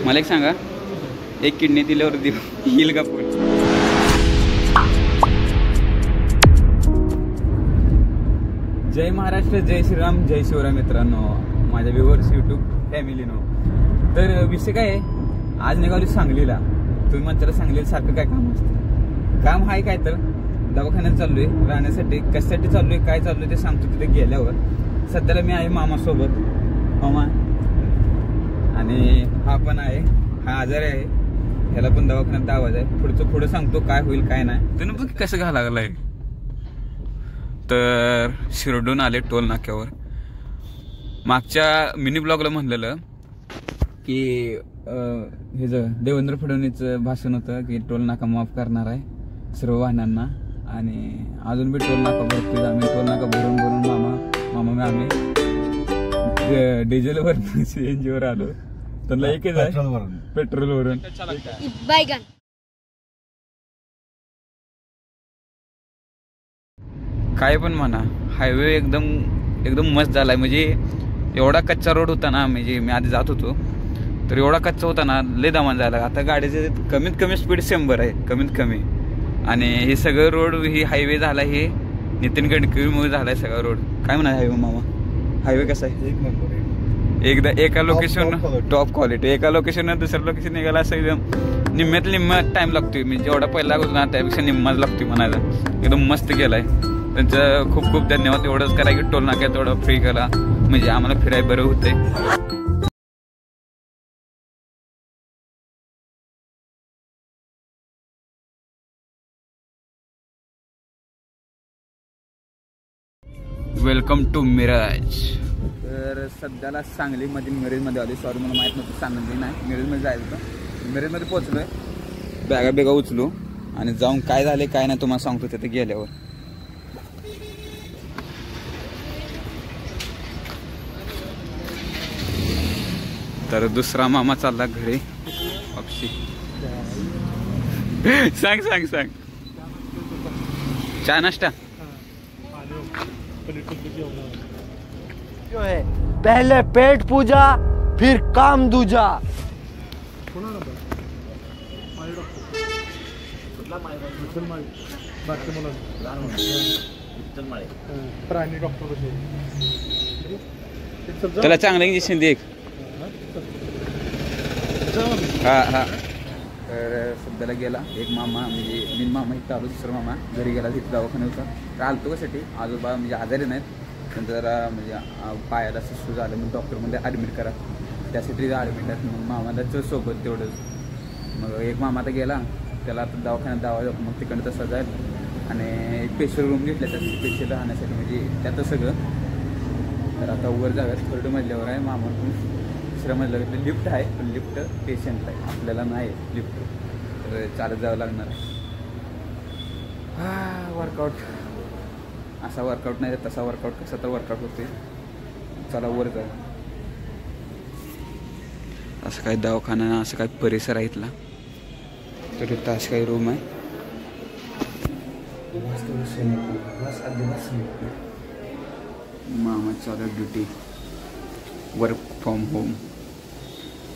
मला एक सांगा, एक किडनी दिल्यावर येईल का फोन? जय महाराष्ट्र, जय श्रीराम, जय शिवराय मित्रांनो, माझ्या व्ह्यूअर्स, यूट्यूब फॅमिलीनो. तर विषय काय आहे, आज निघाली सांगलीला. तुम्ही म्हणताला सांगलीला सारखं काय काम असतं? काम आहे काय तर दवाखान्यात चाललोय राहण्यासाठी. कशासाठी चाललोय, काय चाललोय ते सांगतो तिथे गेल्यावर. सध्याला मी आहे मामासोबत, मामा, आणि हा पण आहे, हा आजारी आहे, ह्याला पण दवाखान्यात आवाज आहे. पुढं सांगतो काय होईल काय नाही. तुम्ही बघ कसं घाला लागलाय. तर शिरडून आले टोल नाक्यावर. मागच्या मिनी ब्लॉगला म्हणलेलं की हे जे देवेंद्र फडणवीसचं भाषण होतं की टोल नाका माफ करणार आहे सर्व वाहनांना, आणि अजून बी टोल नाका भरतोय आम्ही. टोल नाका भरून मामा आम्ही डिझेलवर सीएनजीवर आलो. त्यांना एकच आहे, पेट्रोलवरून. काय पण म्हणा, हायवे एकदम मस्त झालाय. म्हणजे एवढा कच्चा रोड होता ना, म्हणजे मी आधी जात होतो तर एवढा कच्चा होता ना, लय दमान जायला. आता गाडीचे कमीत कमी स्पीड 100 आहे, कमीत कमी. आणि हे सगळं रोड, ही हायवे झाला, हे नितीन गडकरीमुळे झालाय सगळा रोड. काय म्हणा हायवे मामा, हायवे कसा आहे? एक नंबर. एकदा एका लोकेशन टॉप क्वालिटी, एका लोकेशन दुसऱ्या लोकेशन निघाला असं एकदम निम्म्यात टाइम लागतोय. मी जेवढा पहिला लागतो ना त्यापेक्षा निम्माच लागतोय म्हणायला. एकदम मस्त केलाय. त्यांचं खूप खूप धन्यवाद. एवढंच करा की टोल नाक्यात थोडं फ्री केला, म्हणजे आम्हाला फिरायला बरं होतंय. Welcome to Miraj. तर सध्याला सांगलीमधील मिरजमध्ये आली. सॉरी, मला माहीत नव्हतं सांगली नाही, मिरजमध्ये जायचं होतं. मिरजमध्ये पोहोचलोय, बॅगा उचलू आणि जाऊन काय झाले काय नाही तुम्हाला सांगतो तिथे गेल्यावर. तर दुसरा मामा चालला घरी वापसी. सांग चहा नाश्ता. जो है पहले पेट पूजा फिर काम दूजा. प्राणी डॉक्टर त्याला चांगलं इंजेक्शन दे. हा. तर सध्याला गेला एक मामा, म्हणजे मी मामा इथं आलो, दुसरा मामा घरी गेला. तिथं दवाखाना होता. आलतो कशासाठी, आजोबा म्हणजे आजारी नाहीत, नंतर जरा म्हणजे पायाला सुसू झालं, मग डॉक्टरमध्ये ॲडमिट करा, त्यासाठी ॲडमिट आहेत. मग मामाला सोबत तेवढंच. मग एक मामा आता गेला, त्याला आता दवाखान्यात दावा जातो, मग तिकडं तसं जाईल. आणि एक स्पेशल रूम घेतला त्यात स्पेशल राहण्यासाठी, म्हणजे त्याचं सगळं. तर आता वर जाव्यात, थर्ड मजल्यावर आहे मामा. दुसऱ्या मजल्यावर लिफ्ट आहे, पण लिफ्ट पेशंट आहे, आपल्याला नाही लिफ्ट, तर चालत जावं लागणार आहे. वर्कआउट, असा वर्कआउट नाही तसा वर्कआउट, कसा तर वर्कआउट होते. चला वर जाऊ. असं काय दवाखाना, असं काय परिसर आहे इथला. तर इथं अशी काही रूम आहे. मामा चालू ड्युटी, वर्क फ्रॉम होम.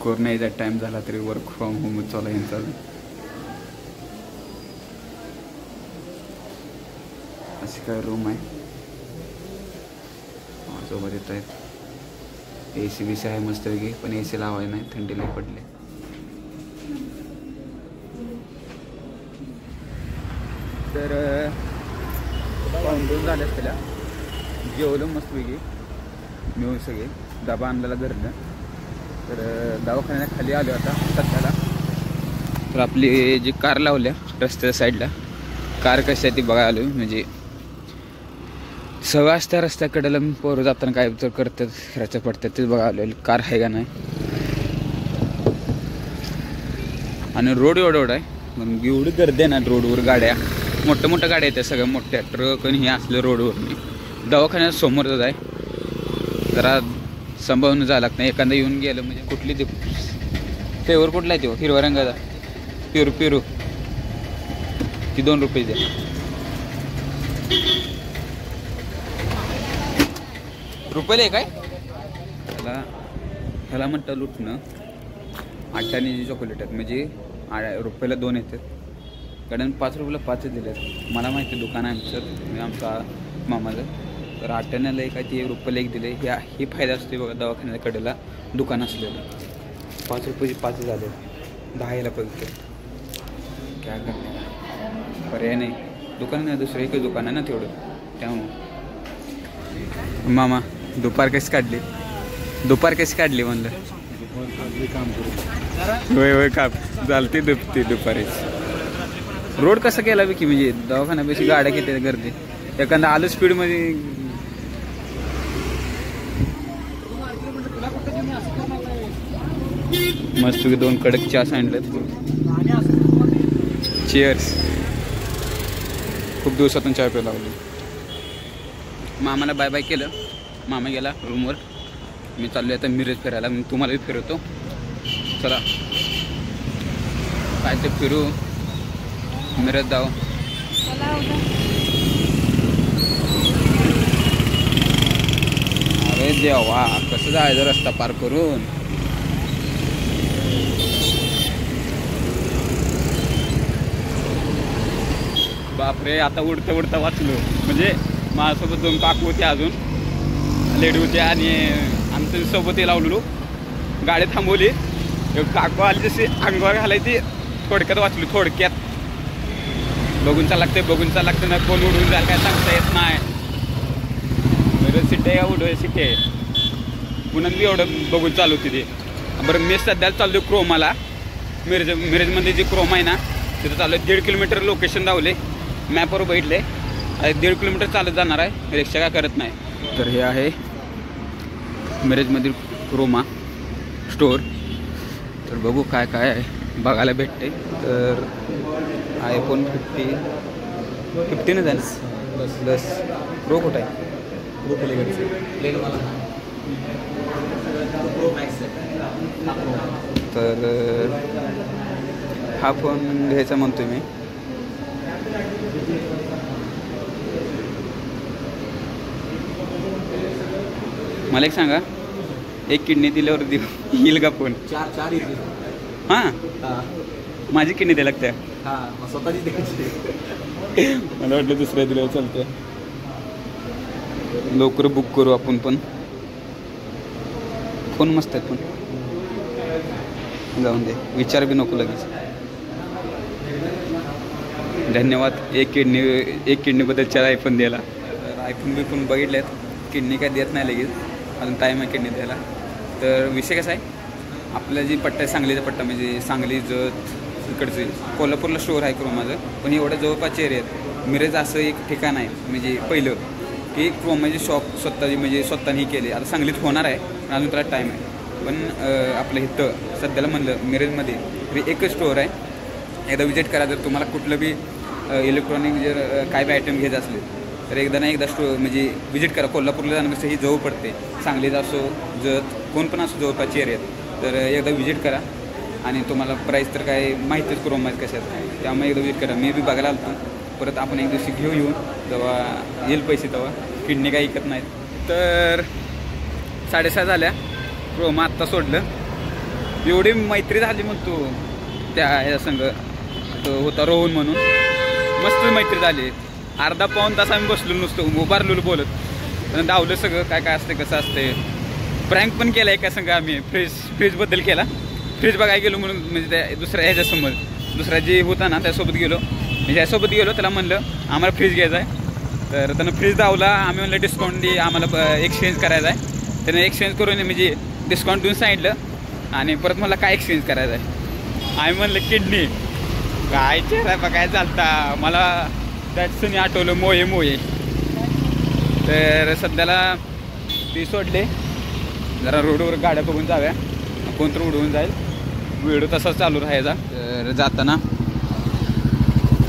कोरोनाचा टाइम झाला तरी वर्क फ्रॉम होम चालू आहे चालू. अशी काय रूम आहे. सोबत येत आहेत. AC बीसी आहे मस्तपैकी, पण AC लावाय नाही, थंडीला पडले. तर पाऊण झाले असलेल्या जेवलो मस्तपैकी मिळून सगळे. डबा आणलेला घरनं. तर दवाखान्यात खाली आलो आता सध्याला. तर आपली जी कार लावल्या रस्त्याच्या साईडला, कार कशासाठी बघायला आलो. म्हणजे सगळं असत्या रस्त्याकडेला पोरं जाताना काय तर करतात, खर्च पडतात, तेच बघायला आलो कार आहे का नाही. आणि रोड एवढा आहे, मग एवढी गर्दी आहे ना रोडवर. गाड्या मोठ्या गाड्या येतात, सगळ्या मोठ्या ट्रक आणि हे असले रोडवर. दवाखान्यात समोरच आहे, जरा संभावून जावं लागतं. एखादा येऊन गेलं म्हणजे कुठली ते फ्लेवर कुठला आहे तो हिरवा रंगाचा, पेरू ती 2 रुपये द्या. रुपयाला आहे काय ह्याला म्हणतं लुटणं. 8 चॉकलेट आहेत, म्हणजे रुपयाला 2 येतात. कारण 5 रुपयाला 5 दिलेत. मला माहिती दुकान आहे आमचं, मी आमचा मामाचं. तर 8 एक आहे ते रुपयाला 1 दिले. हे फायदा असतो बघा दवाखान्याच्या कडेला दुकान असलेलं. 5 रुपयाचे 5 झाले, 10 यायला पाहिजे. काय करणार, पर्याय नाही. दुकान नाही, दुसरं एकच दुकान आहे ना तेवढं. त्यामुळं मामा दुपार कशी काढली म्हणलं. होय काम चालते दुपारी. रोड कसं केला बी की म्हणजे दवाखान्यापेक्षा गाड्या किती गर्दी. एखादा आलं स्पीडमध्ये मस्त 2 कडक चहा सांडलेत. चेअर्स. खूप दिवसातून चहा प्यायला लावली. मामाला बाय बाय केलं. मामा गेला रूमवर. मी चाललो आता मिरज फिरायला. मी तुम्हालाही फिरवतो. चला काय ते फिरू. मिरज जाऊ. अरे देवा कसं जायचं रस्ता पार करून. बापरे आता उडता वाचलो. म्हणजे माझ्यासोबत 2 काकू होते, अजून लेडी होते आणि आमच्या सोबत लावलेलो. गाडी थांबवली. काकू आली जशी अंगावर घालायची. थोडक्यात वाचलो. थोडक्यात बघून लागते ना. कोण उडून जाईल काय सांगता येत नाही. सिटी आहे उडव सिटी आहे. पुन्हा बी एवढं बघून चालू होती ते. बरं मी सध्या चाललो क्रोमाला. मिरजमध्ये जी क्रोमा आहे ना तिथं चालू आहे. 1.5 किलोमीटर लोकेशन लावले. मॅपवर बघितले. 1.5 किलोमीटर चालत जाणार आहे. रिक्षा काय करत नाही. तर हे आहे मिरजमधील क्रोमा स्टोर. तर बघू काय आहे बघायला भेटते. तर iPhone 15 झालं प्लस प्रो कुठं आहे. तर हा फोन घ्यायचा म्हणतोय मी. मला एक सांगा, 1 किडनी दिल्यावर येईल का फोन? 4 येतील. हां माझी किडनी द्यायला लागते. स्वतःची द्यायची. मला वाटलं दुसऱ्या दिल्यावर चालतं. लवकर बुक करू आपण. पण फोन मस्त आहेत, पण जाऊन दे. विचार बी नको लगेच. धन्यवाद. एक किडनीबद्दल 4 iPhone द्यायला. iPhone बी पण बघितलेत. किडनी काय देत नाही लगेच, अजून टाईम आहे किडनी द्यायला. तर विषय कसा आहे, आपला जी पट्टा आहे सांगलीचा पट्टा, म्हणजे सांगली जत इकडचे कोल्हापूरला स्टोअर आहे क्रोमाचं. पण एवढ्या जवळपासचे एरियात मिरज असं एक ठिकाण आहे म्हणजे पहिलं की क्रोमाची शॉप स्वतःची म्हणजे स्वतःही केली. आता सांगलीत होणार आहे, अजून त्याला टाईम आहे. पण आपलं इथं सध्याला म्हणलं मिरजमध्ये एकच स्टोअर आहे. एकदा विजिट करा. जर तुम्हाला कुठलं बी इलेक्ट्रॉनिक जर काय बी आयटम घ्यायचं असले तर एकदा म्हणजे विजिट करा. कोल्हापूरला जाण्यापेक्षा ही जवळ पडते. सांगलीत असो जत कोण पण असो जवळपासची एरियात, तर एकदा विजिट करा. आणि तुम्हाला प्राईस तर काय माहितीच क्रोमा कशात, त्यामुळे एकदा विजिट करा. मी बी बघायला आलो. परत आपण एक दिवशी येऊन जेव्हा येईल पैसे तेव्हा. किडनी काही ऐकत नाहीत. तर 6:30 झाल्या. क्रोमा आत्ता सोडलं. एवढी मैत्री झाली मग तू त्या ह्या संघ तो होता रोहन म्हणून. मस्त मैत्री झाली. अर्धा पाऊण तास आम्ही बसलो नुसतं उभारलो बोलत. धावलं सगळं काय असते कसं असते. प्रँक पण केला एका संघ आम्ही. फ्रीजबद्दल केला. फ्रीज बघायला गेलो म्हणून, म्हणजे त्या दुसऱ्या ह्याच्यासमोर दुसरा जे होता ना त्यासोबत गेलो. ज्यासोबत गेलो त्याला म्हणलं आम्हाला फ्रीज घ्यायचा आहे. तर त्यानं फ्रीज धावला. आम्ही म्हणलं डिस्काउंट दे आम्हाला, एक्सचेंज करायचा आहे. त्यानं एक्सचेंज करून म्हणजे डिस्काउंट देऊन सांगितलं. आणि परत मला काय एक्सचेंज करायचं आहे. आम्ही म्हणलं किडनी. काय चेहरा बघाय चालता. मला त्याच्याने आठवलं मोये. तर सध्याला ती सोडले. जरा रोडवर गाड्या बघून जाव्या, कोणतर उडवून जाईल. व्हिडिओ तसाच चालू राहायचा. तर जाताना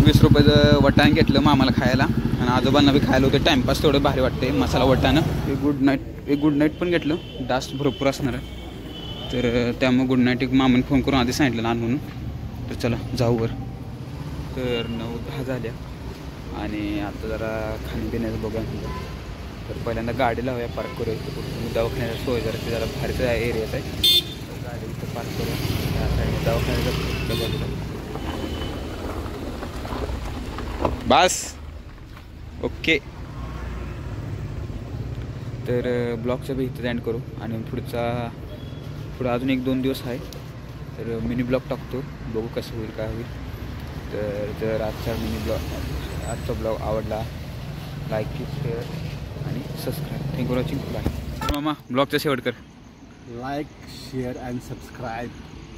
20 रुपयाचं वटाण घेतलं मामाला खायला. आणि आजोबांना बी खायला होते. टाईमपास थोडं भारी वाटते मसाला वटाणं. एक गुड नाईट पण घेतलं. डास्ट भरपूर असणार आहे. तर त्यामुळे गुड नाईट एक मामाने फोन करून आधी सांगितलं लहान म्हणून. तर चला जाऊ वर. तर 9-10 झाल्या. आणि आता जरा खाणपिण्याचं बघा. तर पहिल्यांदा गाडी लावूया, पार्क करूया. दवाखान्याचा सोय जरा ते जरा बाहेरचा एरियात आहे. गाडी इथं पार्क करून त्या साईडने दवाखान्याच्या बाजूला बस. ओके, तर ब्लॉगचा बी इथं एंड करू आणि पुढं अजून 1-2 दिवस आहे तर मिनी ब्लॉग टाकतो, बघू कसं होईल काय होईल. तर जर आजचा ब्लॉग आवडला लाईक शेअर आणि subscribe. Thank you for watching. Bye. मामा ब्लॉगचा शेवट कर. Like share and subscribe.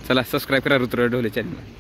चला सबस्क्राईब करा रुद्र ढोले चॅनल.